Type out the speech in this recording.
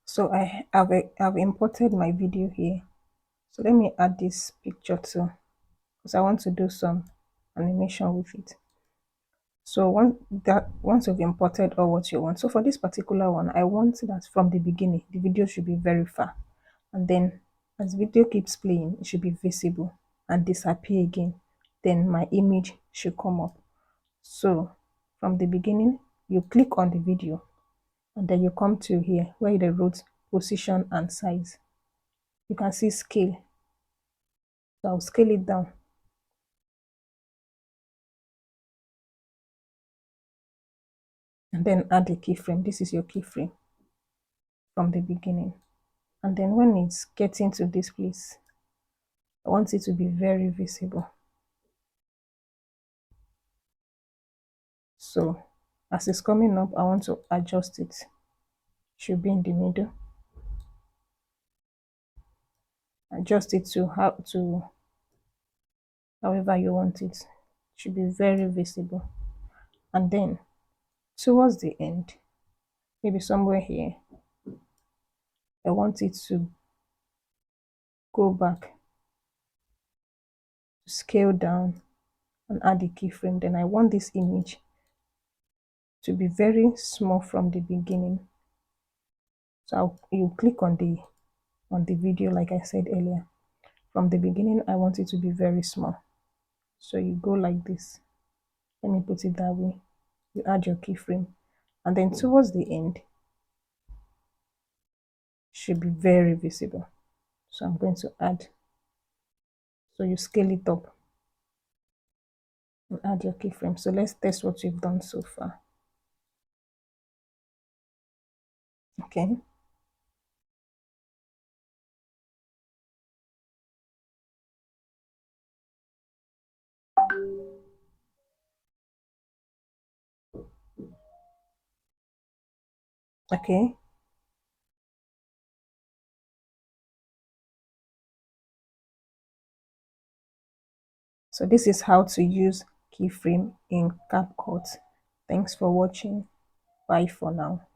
So I've imported my video here. So let me add this picture too, because I want to do some animation with it. So once you've imported all what you want, so for this particular one, I want that from the beginning the video should be very far, and then as video keeps playing, it should be visible and disappear again. Then my image should come up. So from the beginning, you click on the video, and then you come to here where they wrote position and size. You can see scale. So I'll scale it down. And then add a keyframe. This is your keyframe from the beginning. And then when it's getting to this place, I want it to be very visible. So as it's coming up, I want to adjust it. Should be in the middle. Adjust it to however you want it. Should be very visible. And then towards the end, maybe somewhere here, I want it to go back, scale down, and add a keyframe. Then I want this image to be very small from the beginning. So you click on the video like I said earlier. From the beginning, I want it to be very small. So you go like this. Let me put it that way. You add your keyframe, and then towards the end should be very visible. So I'm going to add. So you scale it up and add your keyframe. So let's test what we've done so far. Okay. Okay. So this is how to use keyframe in CapCut. Thanks for watching. Bye for now.